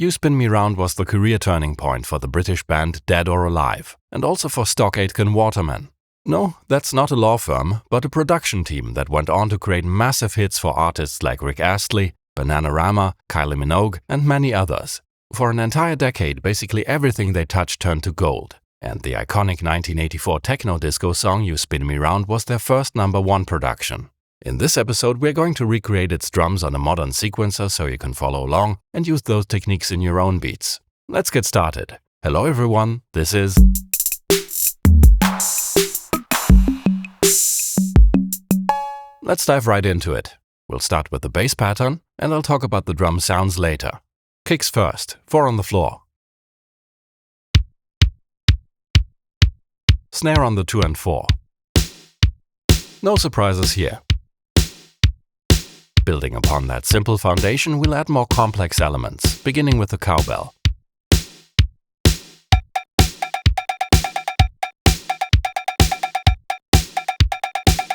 You Spin Me Round was the career turning point for the British band Dead or Alive, and also for Stock Aitken Waterman. No, that's not a law firm, but a production team that went on to create massive hits for artists like Rick Astley, Bananarama, Kylie Minogue, and many others. For an entire decade, basically everything they touched turned to gold, and the iconic 1984 Techno-Disco song You Spin Me Round was their first #1 production. In this episode, we're going to recreate its drums on a modern sequencer so you can follow along and use those techniques in your own beats. Let's get started. Hello everyone, this is... Let's dive right into it. We'll start with the bass pattern, and I'll talk about the drum sounds later. Kicks first, 4 on the floor. Snare on the 2 and 4. No surprises here. Building upon that simple foundation, we'll add more complex elements, beginning with the cowbell.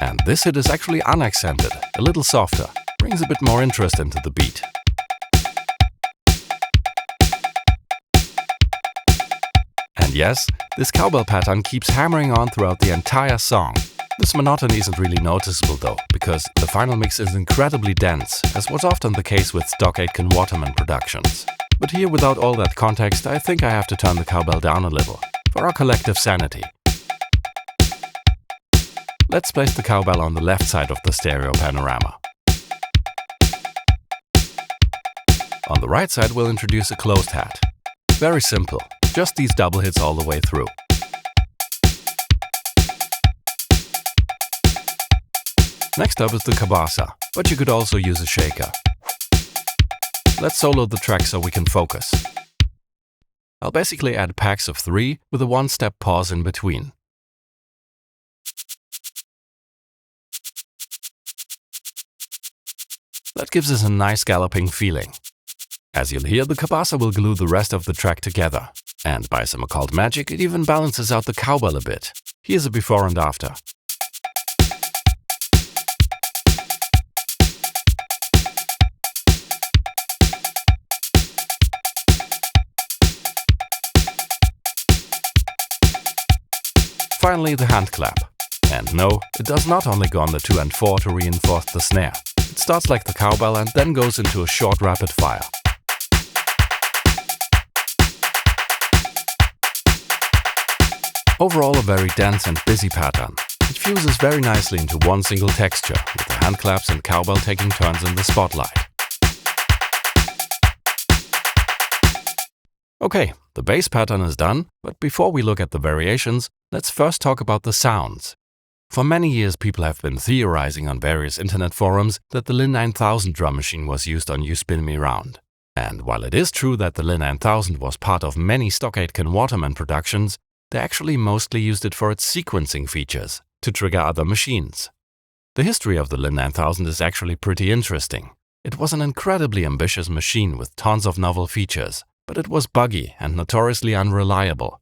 And this hit is actually unaccented, a little softer, brings a bit more interest into the beat. And yes, this cowbell pattern keeps hammering on throughout the entire song. This monotony isn't really noticeable though, because the final mix is incredibly dense, as was often the case with Stock Aitken Waterman productions. But here, without all that context, I think I have to turn the cowbell down a little, for our collective sanity. Let's place the cowbell on the left side of the stereo panorama. On the right side, we'll introduce a closed hat. Very simple, just these double hits all the way through. Next up is the cabasa, but you could also use a shaker. Let's solo the track so we can focus. I'll basically add packs of 3 with a 1-step pause in between. That gives us a nice galloping feeling. As you'll hear, the cabasa will glue the rest of the track together. And by some occult magic, it even balances out the cowbell a bit. Here's a before and after. Finally, the hand clap. And no, it does not only go on the 2 and 4 to reinforce the snare. It starts like the cowbell and then goes into a short rapid fire. Overall, a very dense and busy pattern. It fuses very nicely into one single texture, with the hand claps and cowbell taking turns in the spotlight. Okay, the bass pattern is done, but before we look at the variations, let's first talk about the sounds. For many years, people have been theorizing on various internet forums that the Lin 9000 drum machine was used on You Spin Me Round. And while it is true that the Lin 9000 was part of many Stock Aitken Waterman productions, they actually mostly used it for its sequencing features, to trigger other machines. The history of the Lin 9000 is actually pretty interesting. It was an incredibly ambitious machine with tons of novel features, but it was buggy and notoriously unreliable.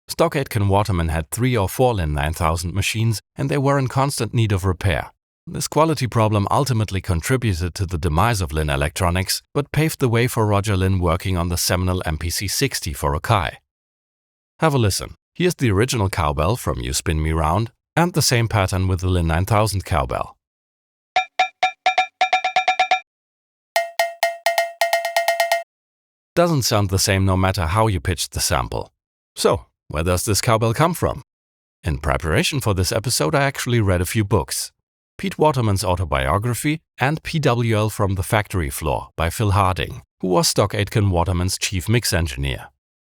Stock Aitken Waterman had 3 or 4 Lin 9000 machines, and they were in constant need of repair. This quality problem ultimately contributed to the demise of Lin Electronics, but paved the way for Roger Lin working on the seminal MPC-60 for Akai. Have a listen. Here's the original cowbell from You Spin Me Round, and the same pattern with the Lin 9000 cowbell. Doesn't sound the same no matter how you pitched the sample. So, where does this cowbell come from? In preparation for this episode, I actually read a few books. Pete Waterman's autobiography and PWL from the Factory Floor by Phil Harding, who was Stock Aitken Waterman's chief mix engineer.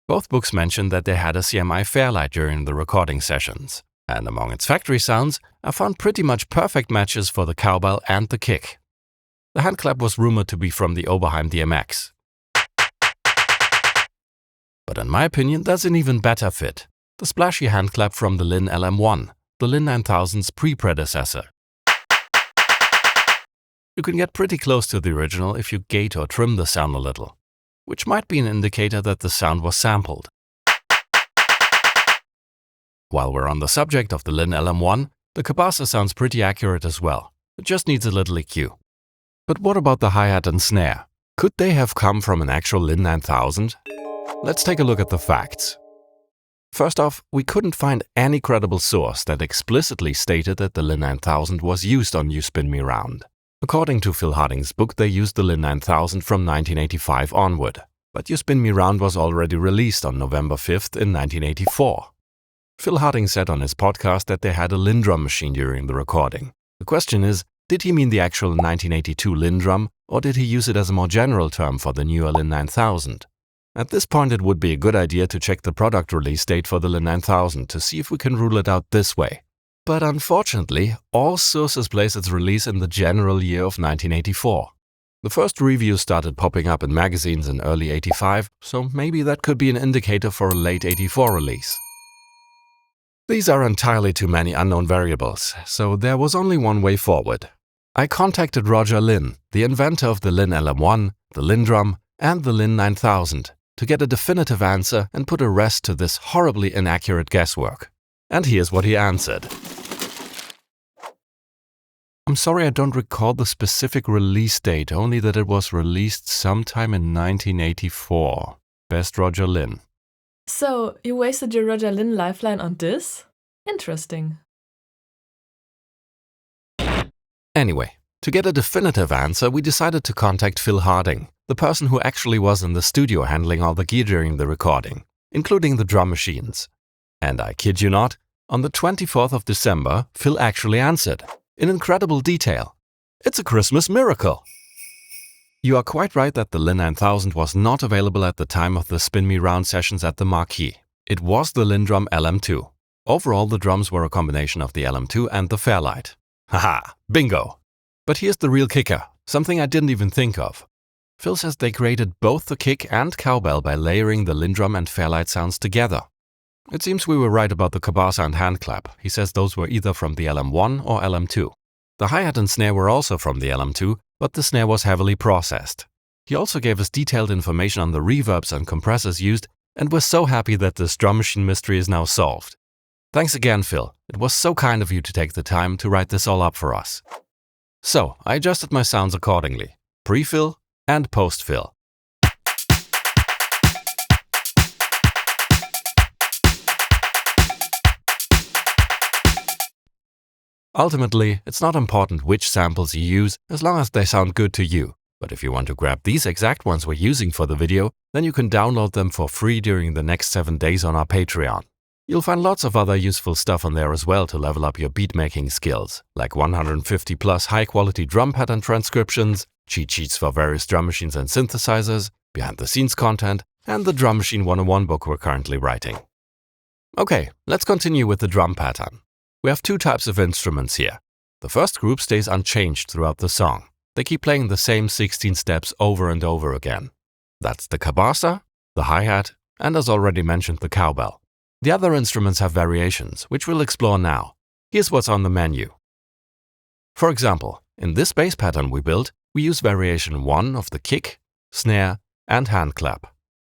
Both books mentioned that they had a CMI Fairlight during the recording sessions, and among its factory sounds, I found pretty much perfect matches for the cowbell and the kick. The handclap was rumored to be from the Oberheim DMX. But in my opinion, that's an even better fit. The splashy handclap from the Lin LM1, the Lin 9000's pre-predecessor. You can get pretty close to the original if you gate or trim the sound a little, which might be an indicator that the sound was sampled. While we're on the subject of the Lin LM1, the cabasa sounds pretty accurate as well. It just needs a little EQ. But what about the hi-hat and snare? Could they have come from an actual Lin 9000? Let's take a look at the facts. First off, we couldn't find any credible source that explicitly stated that the Lin 9000 was used on You Spin Me Round. According to Phil Harding's book, they used the Lin 9000 from 1985 onward, but You Spin Me Round was already released on November 5th in 1984. Phil Harding said on his podcast that they had a Lin drum machine during the recording. The question is, did he mean the actual 1982 Lin drum, or did he use it as a more general term for the newer Lin 9000? At this point, it would be a good idea to check the product release date for the Lin 9000 to see if we can rule it out this way. But unfortunately, all sources place its release in the general year of 1984. The first reviews started popping up in magazines in early 85, so maybe that could be an indicator for a late 84 release. These are entirely too many unknown variables, so there was only one way forward. I contacted Roger Lin, the inventor of the Lin LM1, the Lin drum, and the Lin 9000, to get a definitive answer and put a rest to this horribly inaccurate guesswork. And here's what he answered. I'm sorry I don't recall the specific release date, only that it was released sometime in 1984. Best Roger Lin. So, you wasted your Roger Lin lifeline on this? Interesting. Anyway, to get a definitive answer, we decided to contact Phil Harding, the person who actually was in the studio handling all the gear during the recording, including the drum machines. And I kid you not, on the 24th of December, Phil actually answered, in incredible detail. It's a Christmas miracle! You are quite right that the Lin 9000 was not available at the time of the Spin Me Round sessions at the Marquee. It was the Lin drum LM2. Overall, the drums were a combination of the LM2 and the Fairlight. Haha, bingo! But here's the real kicker, something I didn't even think of. Phil says they created both the kick and cowbell by layering the Lin drum and Fairlight sounds together. It seems we were right about the kabasa and handclap. He says those were either from the LM1 or LM2. The hi-hat and snare were also from the LM2, but the snare was heavily processed. He also gave us detailed information on the reverbs and compressors used, and we're so happy that this drum machine mystery is now solved. Thanks again, Phil. It was so kind of you to take the time to write this all up for us. So, I adjusted my sounds accordingly. Pre-fill and post-fill. Ultimately, it's not important which samples you use as long as they sound good to you. But if you want to grab these exact ones we're using for the video, then you can download them for free during the next 7 days on our Patreon. You'll find lots of other useful stuff on there as well to level up your beatmaking skills, like 150 plus high-quality drum pattern transcriptions, cheat sheets for various drum machines and synthesizers, behind-the-scenes content, and the Drum Machine 101 book we're currently writing. Okay, let's continue with the drum pattern. We have two types of instruments here. The first group stays unchanged throughout the song. They keep playing the same 16 steps over and over again. That's the kabasa, the hi-hat, and as already mentioned, the cowbell. The other instruments have variations, which we'll explore now. Here's what's on the menu. For example, in this bass pattern we built, we use variation 1 of the kick, snare, and handclap.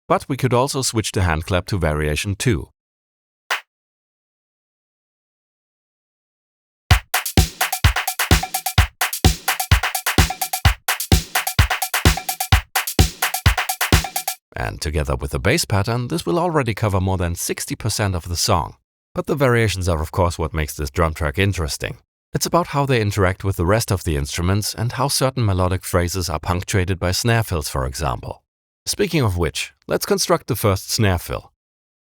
But we could also switch the handclap to variation 2. And together with the bass pattern, this will already cover more than 60% of the song. But the variations are of course what makes this drum track interesting. It's about how they interact with the rest of the instruments and how certain melodic phrases are punctuated by snare fills, for example. Speaking of which, let's construct the first snare fill.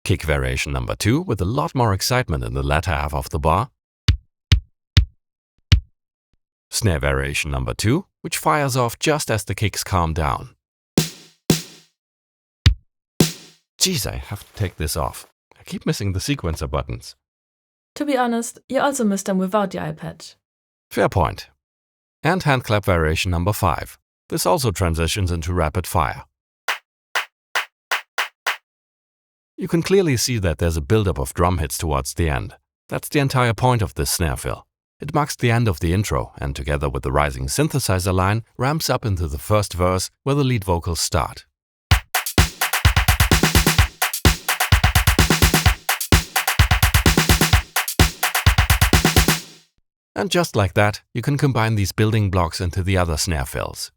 Kick variation number 2 with a lot more excitement in the latter half of the bar. Snare variation number 2, which fires off just as the kicks calm down. Geez, I have to take this off. I keep missing the sequencer buttons. To be honest, you also missed them without the iPad. Fair point. And handclap variation number 5. This also transitions into rapid fire. You can clearly see that there's a buildup of drum hits towards the end. That's the entire point of this snare fill. It marks the end of the intro and together with the rising synthesizer line ramps up into the first verse where the lead vocals start. And just like that, you can combine these building blocks into the other snare fills.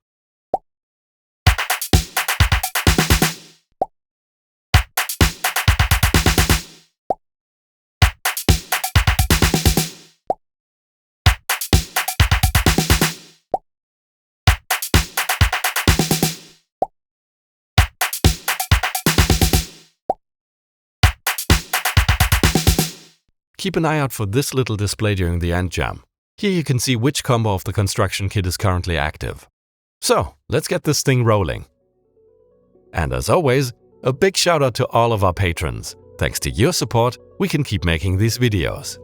keep an eye out for this little display during the end jam. Here you can see which combo of the construction kit is currently active. So, let's get this thing rolling. And as always, a big shout out to all of our patrons. Thanks to your support, we can keep making these videos.